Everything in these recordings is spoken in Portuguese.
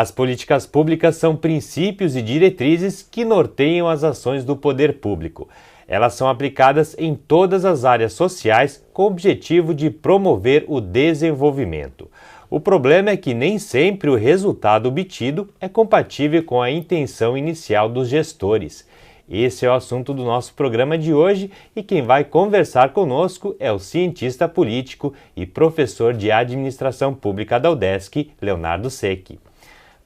As políticas públicas são princípios e diretrizes que norteiam as ações do poder público. Elas são aplicadas em todas as áreas sociais com o objetivo de promover o desenvolvimento. O problema é que nem sempre o resultado obtido é compatível com a intenção inicial dos gestores. Esse é o assunto do nosso programa de hoje e quem vai conversar conosco é o cientista político e professor de administração pública da UDESC, Leonardo Secchi.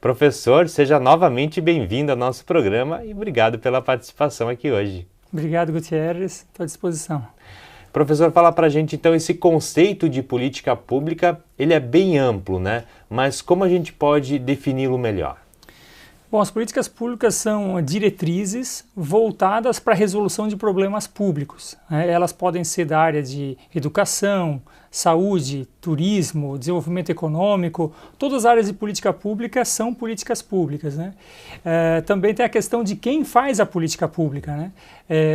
Professor, seja novamente bem-vindo ao nosso programa e obrigado pela participação aqui hoje. Obrigado, Gutierrez. Estou à disposição. Professor, fala pra gente então, esse conceito de política pública, ele é bem amplo, né? Mas como a gente pode defini-lo melhor? Bom, as políticas públicas são diretrizes voltadas para a resolução de problemas públicos, né? Elas podem ser da área de educação, saúde, turismo, desenvolvimento econômico, todas as áreas de política pública são políticas públicas, né? Também tem a questão de quem faz a política pública, né?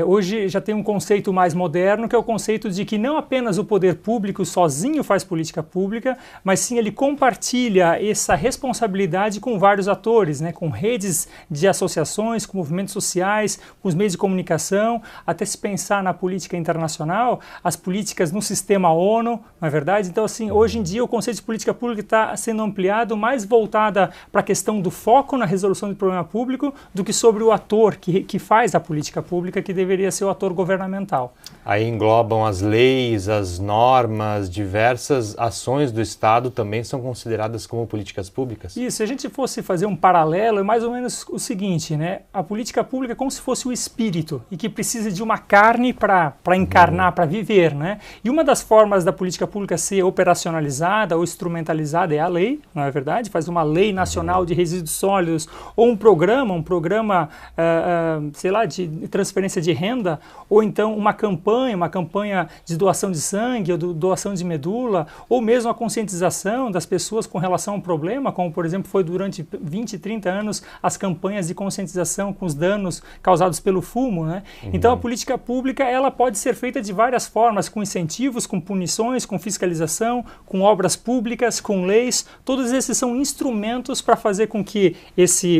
Hoje já tem um conceito mais moderno, que é o conceito de que não apenas o poder público sozinho faz política pública, mas sim ele compartilha essa responsabilidade com vários atores, né? Com redes de associações, com movimentos sociais, com os meios de comunicação, até se pensar na política internacional, as políticas no sistema ONU, não é verdade? Então, assim, hoje em dia o conceito de política pública está sendo ampliado, mais voltada para a questão do foco na resolução do problema público do que sobre o ator que faz a política pública, que deveria ser o ator governamental. Aí englobam as leis, as normas, diversas ações do Estado também são consideradas como políticas públicas? Isso, se a gente fosse fazer um paralelo, é mais ou menos o seguinte, né? A política pública é como se fosse o espírito e que precisa de uma carne para encarnar, para viver, né? E uma das formas da política pública ser operacionalizada ou instrumentalizada é a lei, não é verdade? Faz uma lei nacional de resíduos sólidos ou um programa, sei lá, de transferência de renda, ou então uma campanha de doação de sangue ou doação de medula, ou mesmo a conscientização das pessoas com relação ao problema, como por exemplo foi durante 20, 30 anos as campanhas de conscientização com os danos causados pelo fumo, né? Então a política pública ela pode ser feita de várias formas, com incentivos, com punições, com fiscalização, com obras públicas, com leis. Todos esses são instrumentos para fazer com que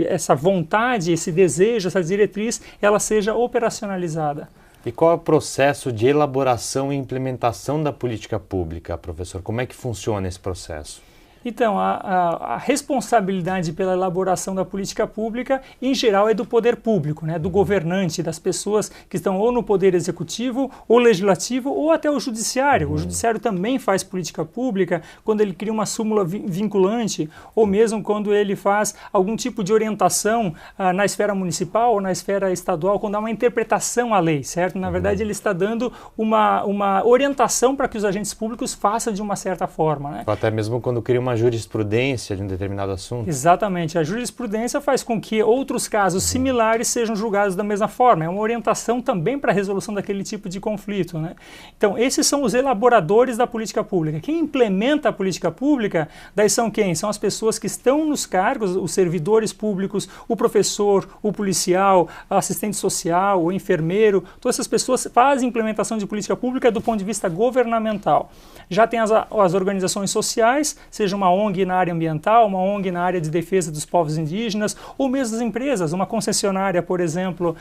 essa vontade, esse desejo, essa diretriz, ela seja operacionalizada. E qual é o processo de elaboração e implementação da política pública, professor? Como é que funciona esse processo? Então, a responsabilidade pela elaboração da política pública, em geral, é do poder público, né? Do governante, das pessoas que estão ou no poder executivo, ou legislativo, ou até o judiciário. O judiciário também faz política pública quando ele cria uma súmula vinculante, ou mesmo quando ele faz algum tipo de orientação na esfera municipal ou na esfera estadual, quando há uma interpretação à lei, certo? Na verdade, ele está dando uma orientação para que os agentes públicos façam de uma certa forma, né? Ou até mesmo quando cria uma jurisprudência de um determinado assunto. Exatamente. A jurisprudência faz com que outros casos similares sejam julgados da mesma forma. É uma orientação também para a resolução daquele tipo de conflito, né? Então, esses são os elaboradores da política pública. Quem implementa a política pública, daí são quem? São as pessoas que estão nos cargos, os servidores públicos, o professor, o policial, o assistente social, o enfermeiro. Todas essas pessoas fazem implementação de política pública do ponto de vista governamental. Já tem as organizações sociais, seja uma ONG na área ambiental, uma ONG na área de defesa dos povos indígenas, ou mesmo as empresas, uma concessionária, por exemplo,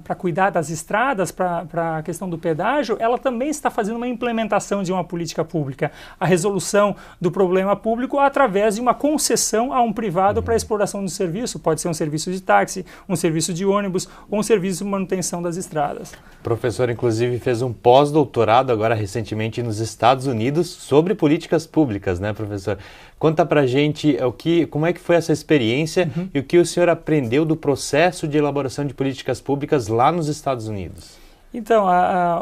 para cuidar das estradas, para a questão do pedágio, ela também está fazendo uma implementação de uma política pública, a resolução do problema público através de uma concessão a um privado para a exploração do serviço, pode ser um serviço de táxi, um serviço de ônibus ou um serviço de manutenção das estradas. O professor, inclusive, fez um pós-doutorado agora recentemente nos Estados Unidos sobre políticas públicas, né, professor? Conta pra gente como é que foi essa experiência e o que o senhor aprendeu do processo de elaboração de políticas públicas lá nos Estados Unidos. Então,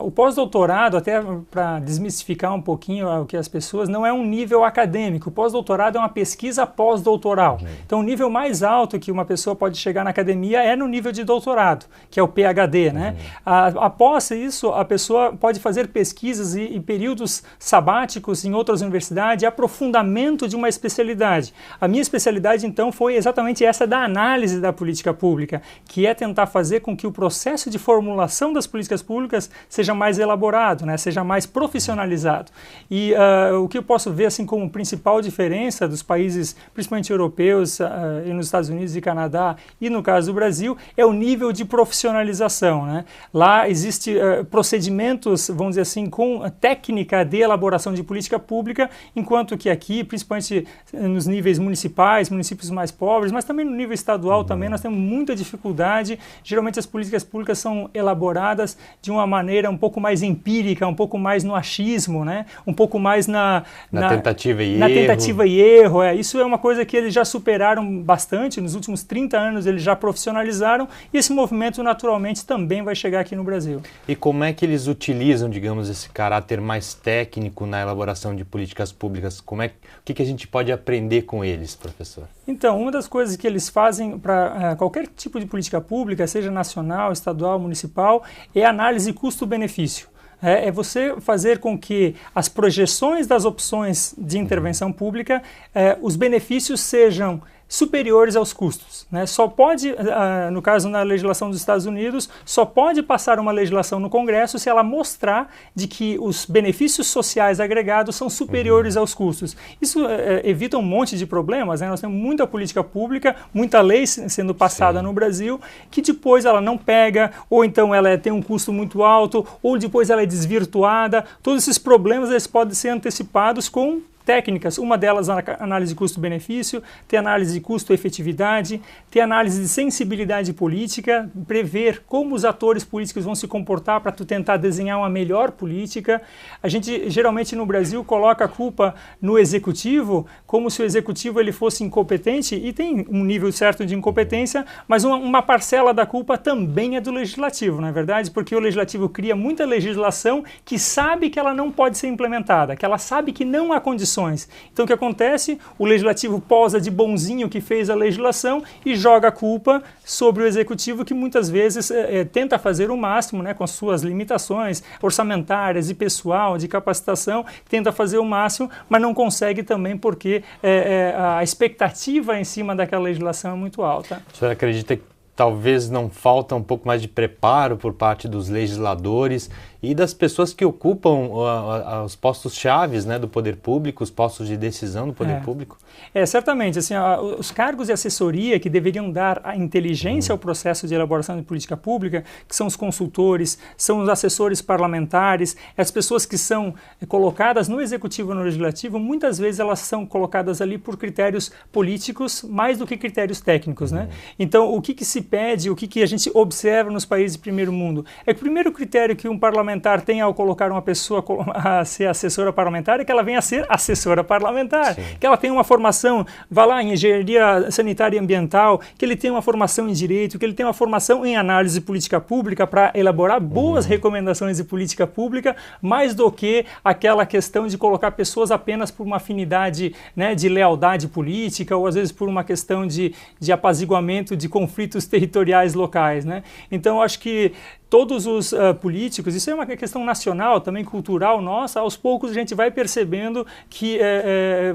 o pós-doutorado, até para desmistificar um pouquinho o que as pessoas, não é um nível acadêmico. O pós-doutorado é uma pesquisa pós-doutoral. Então, o nível mais alto que uma pessoa pode chegar na academia é no nível de doutorado, que é o PhD, né? Após isso, a pessoa pode fazer pesquisas e períodos sabáticos em outras universidades, aprofundamento de uma especialidade. A minha especialidade, então, foi exatamente essa da análise da política pública, que é tentar fazer com que o processo de formulação das políticas políticas públicas seja mais elaborado, né, seja mais profissionalizado. E o que eu posso ver assim como principal diferença dos países, principalmente europeus, e nos Estados Unidos e Canadá, e no caso do Brasil, é o nível de profissionalização, né? Lá existe procedimentos, vamos dizer assim, com técnica de elaboração de política pública, enquanto que aqui, principalmente nos níveis municipais, municípios mais pobres, mas também no nível estadual também, nós temos muita dificuldade. Geralmente as políticas públicas são elaboradas de uma maneira um pouco mais empírica, um pouco mais no achismo, né? Um pouco mais na tentativa e erro. Na tentativa e erro. Isso é uma coisa que eles já superaram bastante, nos últimos 30 anos eles já profissionalizaram, e esse movimento naturalmente também vai chegar aqui no Brasil. E como é que eles utilizam, digamos, esse caráter mais técnico na elaboração de políticas públicas? O que a gente pode aprender com eles, professor? Então, uma das coisas que eles fazem para qualquer tipo de política pública, seja nacional, estadual, municipal, é análise custo-benefício. É você fazer com que as projeções das opções de intervenção pública, os benefícios sejam superiores aos custos, né? Só pode, no caso na legislação dos Estados Unidos, só pode passar uma legislação no Congresso se ela mostrar de que os benefícios sociais agregados são superiores aos custos. Isso evita um monte de problemas, né? Nós temos muita política pública, muita lei sendo passada no Brasil, que depois ela não pega, ou então ela tem um custo muito alto, ou depois ela é desvirtuada. Todos esses problemas eles podem ser antecipados com técnicas. Uma delas é a análise de custo-benefício, tem análise de custo-efetividade, tem análise de sensibilidade política, prever como os atores políticos vão se comportar para tu tentar desenhar uma melhor política. A gente geralmente no Brasil coloca a culpa no executivo, como se o executivo ele fosse incompetente, e tem um nível certo de incompetência, mas uma parcela da culpa também é do legislativo, não é verdade? Porque o legislativo cria muita legislação que sabe que ela não pode ser implementada, que ela sabe que não há condições. Então o que acontece? O legislativo posa de bonzinho que fez a legislação e joga a culpa sobre o executivo, que muitas vezes tenta fazer o máximo, né, com as suas limitações orçamentárias e pessoal, de capacitação, tenta fazer o máximo, mas não consegue também porque a expectativa em cima daquela legislação é muito alta. O senhor acredita que talvez não falta um pouco mais de preparo por parte dos legisladores e das pessoas que ocupam os postos chaves, né, do poder público, os postos de decisão do poder público? Certamente. Assim, os cargos de assessoria que deveriam dar a inteligência ao processo de elaboração de política pública, que são os consultores, são os assessores parlamentares, as pessoas que são colocadas no executivo e no legislativo, muitas vezes elas são colocadas ali por critérios políticos mais do que critérios técnicos, né? Então, o que se pede, o que a gente observa nos países de primeiro mundo, é que o primeiro critério que um parlamentar tem ao colocar uma pessoa a ser assessora parlamentar é que ela venha a ser assessora parlamentar, que ela tenha uma formação, vá lá, em engenharia sanitária e ambiental, que ele tenha uma formação em direito, que ele tenha uma formação em análise de política pública para elaborar boas recomendações de política pública, mais do que aquela questão de colocar pessoas apenas por uma afinidade, né, de lealdade política, ou às vezes por uma questão de apaziguamento de conflitos territoriais locais, né? Então, eu acho que todos os políticos, isso é uma questão nacional, também cultural nossa, aos poucos a gente vai percebendo que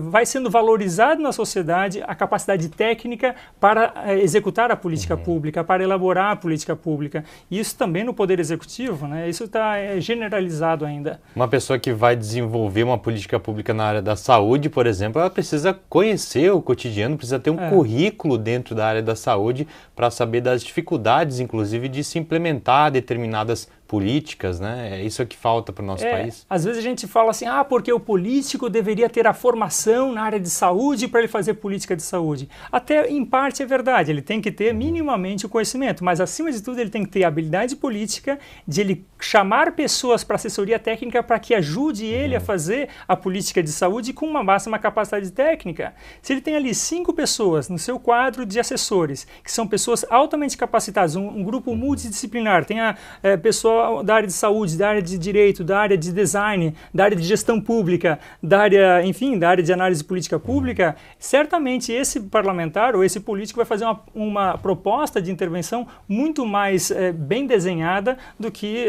vai sendo valorizado na sociedade a capacidade técnica para executar a política pública, para elaborar a política pública. E isso também no Poder Executivo, né? Isso está generalizado ainda. Uma pessoa que vai desenvolver uma política pública na área da saúde, por exemplo, ela precisa conhecer o cotidiano, precisa ter um currículo dentro da área da saúde para saber das dificuldades, inclusive, de se implementar determinadas políticas, né? Isso é que falta para o nosso país. Às vezes a gente fala assim, porque o político deveria ter a formação na área de saúde para ele fazer política de saúde. Até em parte é verdade, ele tem que ter minimamente o conhecimento, mas acima de tudo ele tem que ter a habilidade política de ele chamar pessoas para assessoria técnica para que ajude ele a fazer a política de saúde com uma máxima capacidade técnica. Se ele tem ali 5 pessoas no seu quadro de assessores, que são pessoas altamente capacitadas, um grupo multidisciplinar, tem a pessoa da área de saúde, da área de direito, da área de design, da área de gestão pública, da área, enfim, da área de análise política pública, certamente esse parlamentar ou esse político vai fazer uma proposta de intervenção muito mais bem desenhada do que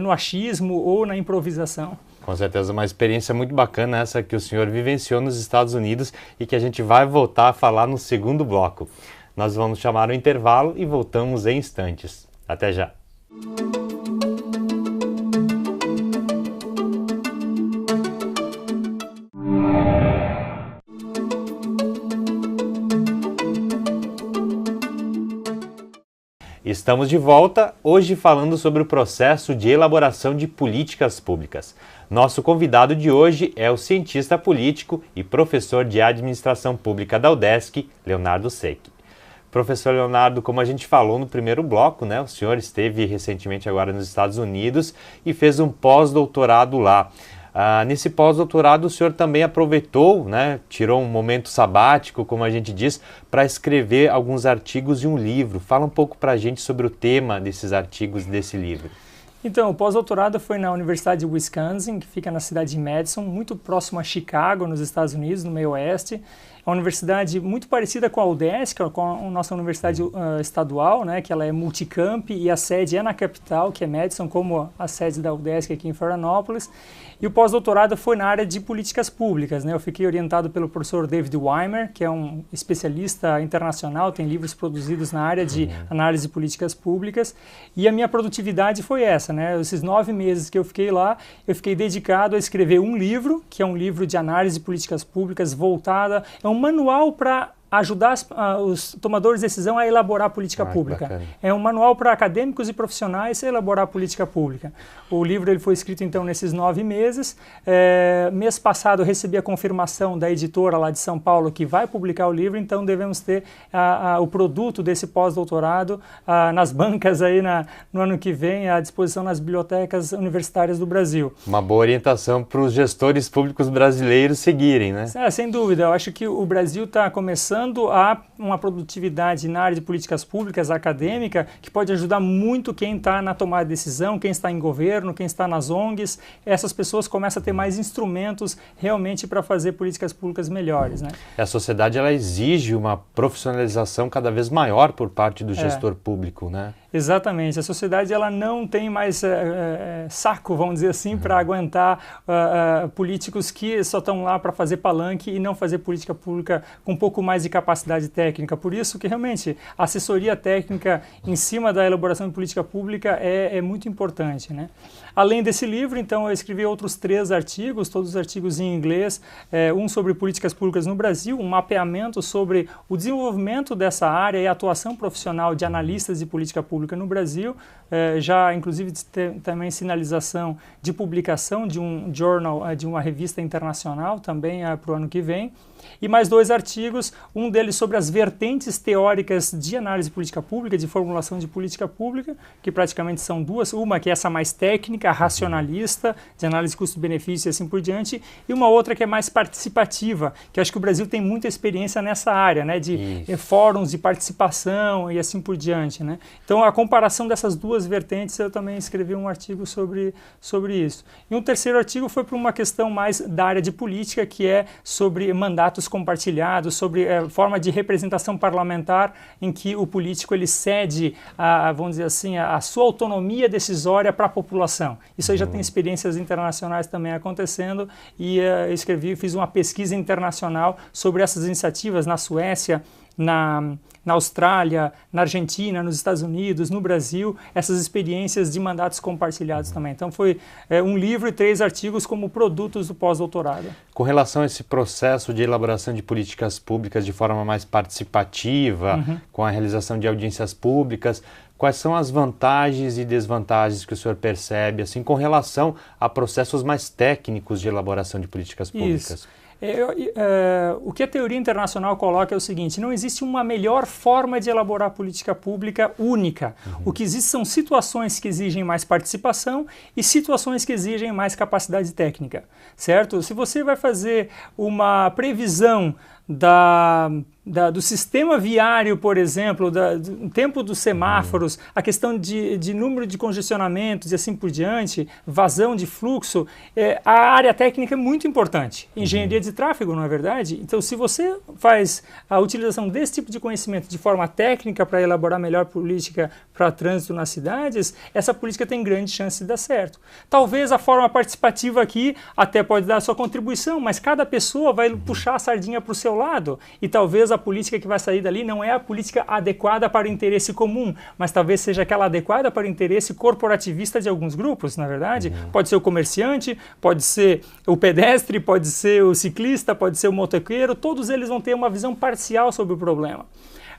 no achismo ou na improvisação. Com certeza, uma experiência muito bacana essa que o senhor vivenciou nos Estados Unidos e que a gente vai voltar a falar no segundo bloco. Nós vamos chamar o intervalo e voltamos em instantes. Até já! Estamos de volta, hoje falando sobre o processo de elaboração de políticas públicas. Nosso convidado de hoje é o cientista político e professor de administração pública da UDESC, Leonardo Secchi. Professor Leonardo, como a gente falou no primeiro bloco, né, o senhor esteve recentemente agora nos Estados Unidos e fez um pós-doutorado lá. Nesse pós-doutorado o senhor também aproveitou, né, tirou um momento sabático, como a gente diz, para escrever alguns artigos e um livro. Fala um pouco para a gente sobre o tema desses artigos desse livro. Então, o pós-doutorado foi na Universidade de Wisconsin, que fica na cidade de Madison, muito próximo a Chicago, nos Estados Unidos, no meio oeste. É uma universidade muito parecida com a UDESC, com a nossa universidade estadual, né, que ela é multicamp e a sede é na capital, que é Madison, como a sede da UDESC aqui em Florianópolis. E o pós-doutorado foi na área de políticas públicas, né? Eu fiquei orientado pelo professor David Weimer, que é um especialista internacional, tem livros produzidos na área de análise de políticas públicas. E a minha produtividade foi essa, né? Esses 9 meses que eu fiquei lá, eu fiquei dedicado a escrever um livro, que é um livro de análise de políticas públicas voltada, é um manual para ajudar os tomadores de decisão a elaborar a política pública. É um manual para acadêmicos e profissionais a elaborar a política pública. O livro ele foi escrito então nesses 9 meses. Mês passado eu recebi a confirmação da editora lá de São Paulo que vai publicar o livro, então devemos ter o produto desse pós-doutorado nas bancas aí no ano que vem, à disposição nas bibliotecas universitárias do Brasil. Uma boa orientação para os gestores públicos brasileiros seguirem, né? Sem dúvida, eu acho que o Brasil está começando a uma produtividade na área de políticas públicas acadêmica que pode ajudar muito quem está na tomada de decisão, quem está em governo, quem está nas ONGs. Essas pessoas começam a ter mais instrumentos realmente para fazer políticas públicas melhores, né? A sociedade ela exige uma profissionalização cada vez maior por parte do gestor público, né? Exatamente. A sociedade ela não tem mais saco, vamos dizer assim, para aguentar políticos que só estão lá para fazer palanque e não fazer política pública com um pouco mais de capacidade técnica. Por isso que realmente a assessoria técnica em cima da elaboração de política pública é muito importante, né? Além desse livro, então, eu escrevi outros 3 artigos, todos os artigos em inglês, um sobre políticas públicas no Brasil, um mapeamento sobre o desenvolvimento dessa área e a atuação profissional de analistas de política pública no Brasil, já inclusive também sinalização de publicação de um journal, de uma revista internacional também para o ano que vem, e mais 2 artigos, um deles sobre as vertentes teóricas de análise de política pública, de formulação de política pública, que praticamente são 2, uma que é essa mais técnica, racionalista, de análise de custo-benefício e assim por diante, e uma outra que é mais participativa, que acho que o Brasil tem muita experiência nessa área, né, de fóruns de participação e assim por diante, né? Então, a comparação dessas 2 vertentes, eu também escrevi um artigo sobre isso. E um terceiro artigo foi para uma questão mais da área de política, que é sobre mandatos compartilhados, sobre forma de representação parlamentar em que o político ele cede, vamos dizer assim, a sua autonomia decisória para a população. Isso aí já tem experiências internacionais também acontecendo e fiz uma pesquisa internacional sobre essas iniciativas na Suécia, na Austrália, na Argentina, nos Estados Unidos, no Brasil, essas experiências de mandatos compartilhados também. Então foi um livro e 3 artigos como produtos do pós-doutorado. Com relação a esse processo de elaboração de políticas públicas de forma mais participativa, com a realização de audiências públicas, quais são as vantagens e desvantagens que o senhor percebe, assim, com relação a processos mais técnicos de elaboração de políticas públicas? Isso. O que a teoria internacional coloca é o seguinte: não existe uma melhor forma de elaborar política pública única. O que existe são situações que exigem mais participação e situações que exigem mais capacidade técnica, certo? Se você vai fazer uma previsão do sistema viário, por exemplo, do tempo dos semáforos, a questão de número de congestionamentos e assim por diante, vazão de fluxo, a área técnica é muito importante. Engenharia de tráfego, não é verdade? Então, se você faz a utilização desse tipo de conhecimento de forma técnica para elaborar melhor política para trânsito nas cidades, essa política tem grande chance de dar certo. Talvez a forma participativa aqui até pode dar a sua contribuição, mas cada pessoa vai puxar a sardinha para o seu lado e talvez a política que vai sair dali não é a política adequada para o interesse comum, mas talvez seja aquela adequada para o interesse corporativista de alguns grupos, na verdade. Pode ser o comerciante, pode ser o pedestre, pode ser o ciclista, pode ser o motoqueiro, todos eles vão ter uma visão parcial sobre o problema.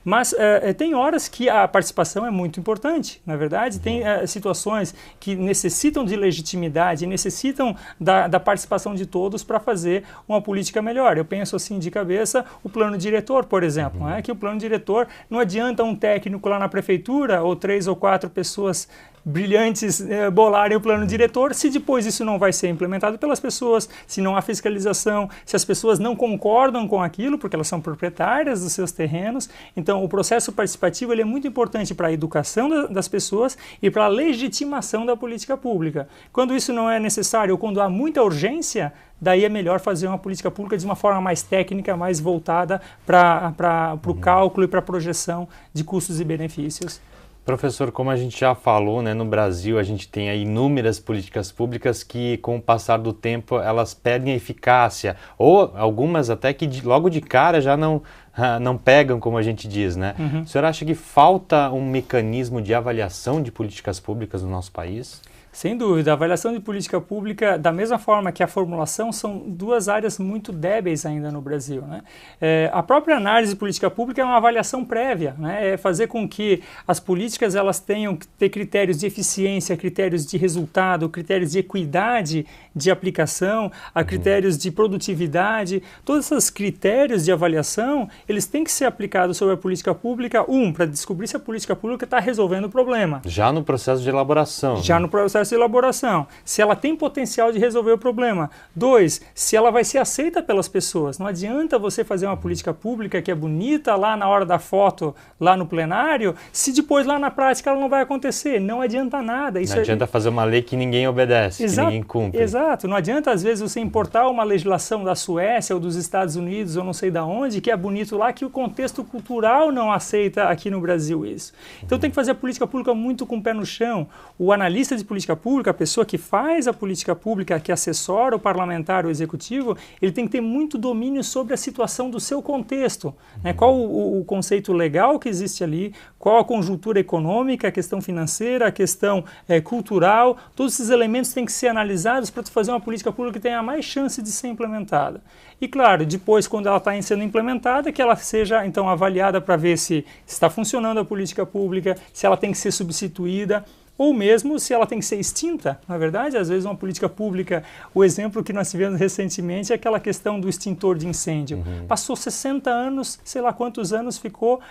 Mas tem horas que a participação é muito importante, na verdade. Tem situações que necessitam de legitimidade, necessitam da participação de todos para fazer uma política melhor. Eu penso assim de cabeça o plano diretor, por exemplo, que o plano diretor não adianta um técnico lá na prefeitura ou 3 ou 4 pessoas brilhantes bolarem o plano diretor, se depois isso não vai ser implementado pelas pessoas, se não há fiscalização, se as pessoas não concordam com aquilo, porque elas são proprietárias dos seus terrenos. Então, o processo participativo ele é muito importante para a educação das pessoas e para a legitimação da política pública. Quando isso não é necessário ou quando há muita urgência, daí é melhor fazer uma política pública de uma forma mais técnica, mais voltada para o cálculo e para a projeção de custos e benefícios. Professor, como a gente já falou, né, no Brasil a gente tem aí inúmeras políticas públicas que, com o passar do tempo, elas perdem a eficácia, ou algumas até que logo de cara já não pegam, como a gente diz, né? O senhor acha que falta um mecanismo de avaliação de políticas públicas no nosso país? Sem dúvida, a avaliação de política pública, da mesma forma que a formulação, são duas áreas muito débeis ainda no Brasil, né? A própria análise de política pública é uma avaliação prévia, né? É fazer com que as políticas elas tenham que ter critérios de eficiência, critérios de resultado, critérios de equidade de aplicação, a critérios de produtividade. Todos esses critérios de avaliação, eles têm que ser aplicados sobre a política pública, para descobrir se a política pública está resolvendo o problema. Já no processo de elaboração. Já no processo de elaboração, se ela tem potencial de resolver o problema. 2, se ela vai ser aceita pelas pessoas. Não adianta você fazer uma política pública que é bonita lá na hora da foto, lá no plenário, se depois lá na prática ela não vai acontecer. Não adianta nada. Não adianta fazer uma lei que ninguém obedece, que ninguém cumpre. Exato. Não adianta, às vezes, você importar uma legislação da Suécia ou dos Estados Unidos ou não sei da onde, que é bonito lá, que o contexto cultural não aceita aqui no Brasil isso. Então tem que fazer a política pública muito com o pé no chão. O analista de política pública, a pessoa que faz a política pública, que assessora o parlamentar, o executivo, ele tem que ter muito domínio sobre a situação do seu contexto, né? Qual o conceito legal que existe ali, qual a conjuntura econômica, a questão financeira, a questão cultural, todos esses elementos têm que ser analisados para fazer uma política pública que tenha mais chance de ser implementada. E claro, depois, quando ela está sendo implementada, que ela seja então avaliada para ver se está funcionando a política pública, se ela tem que ser substituída, ou mesmo se ela tem que ser extinta. Na verdade, às vezes uma política pública, o exemplo que nós tivemos recentemente é aquela questão do extintor de incêndio. Passou 60 anos, sei lá quantos anos ficou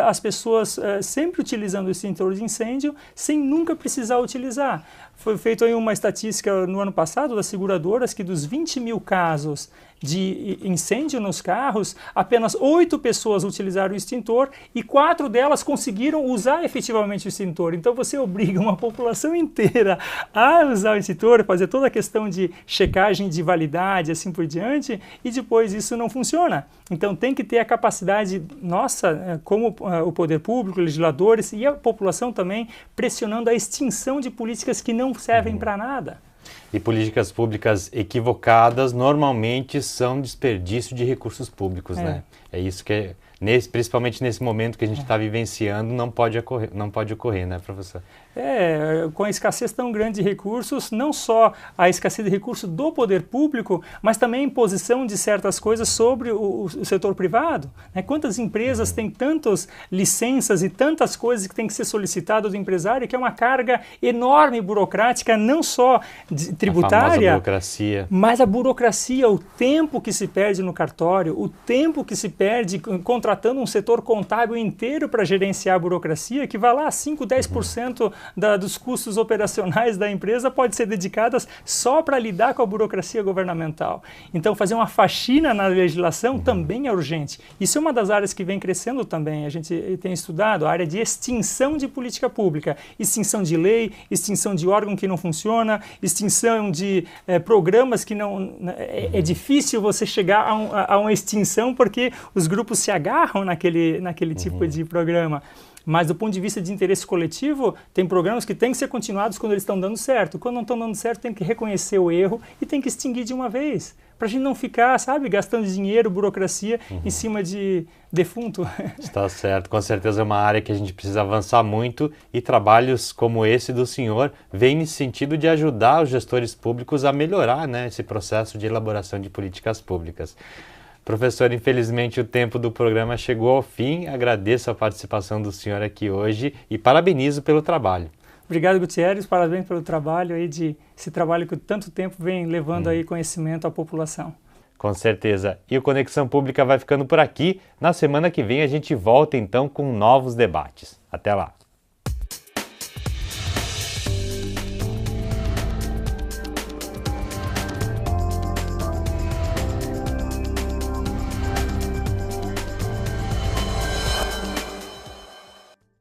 as pessoas sempre utilizando o extintor de incêndio sem nunca precisar utilizar. Foi feita aí uma estatística no ano passado das seguradoras que dos 20 mil casos de incêndio nos carros, apenas 8 pessoas utilizaram o extintor e 4 delas conseguiram usar efetivamente o extintor. Então você obriga uma população inteira a usar o extintor, fazer toda a questão de checagem de validade, assim por diante, e depois isso não funciona. Então tem que ter a capacidade nossa, como o poder público, legisladores e a população também, pressionando a extinção de políticas que não servem para nada. E políticas públicas equivocadas normalmente são desperdício de recursos públicos, né? É isso que, principalmente nesse momento que a gente está vivenciando, não pode ocorrer, né, professor? Com a escassez tão grande de recursos, não só a escassez de recursos do poder público, mas também a imposição de certas coisas sobre o setor privado, né? Quantas empresas têm tantas licenças e tantas coisas que têm que ser solicitadas do empresário, que é uma carga enorme burocrática, não só tributária, a burocracia. Mas a burocracia, o tempo que se perde no cartório, o tempo que se perde contratando um setor contábil inteiro para gerenciar a burocracia, que vai lá a 5, 10% dos custos operacionais da empresa pode ser dedicadas só para lidar com a burocracia governamental. Então, fazer uma faxina na legislação também é urgente. Isso é uma das áreas que vem crescendo também. A gente tem estudado a área de extinção de política pública, extinção de lei, extinção de órgão que não funciona, extinção de programas que não... É difícil você chegar a uma extinção porque os grupos se agarram naquele tipo de programa. Mas do ponto de vista de interesse coletivo, tem programas que têm que ser continuados quando eles estão dando certo. Quando não estão dando certo, tem que reconhecer o erro e tem que extinguir de uma vez. Para a gente não ficar, gastando dinheiro, burocracia em cima de defunto. Está certo. Com certeza é uma área que a gente precisa avançar muito e trabalhos como esse do senhor vêm nesse sentido de ajudar os gestores públicos a melhorar, né, esse processo de elaboração de políticas públicas. Professor, infelizmente o tempo do programa chegou ao fim. Agradeço a participação do senhor aqui hoje e parabenizo pelo trabalho. Obrigado, Gutierrez. Parabéns pelo trabalho aí, esse trabalho que tanto tempo vem levando aí conhecimento à população. Com certeza. E o Conexão Pública vai ficando por aqui. Na semana que vem a gente volta então com novos debates. Até lá.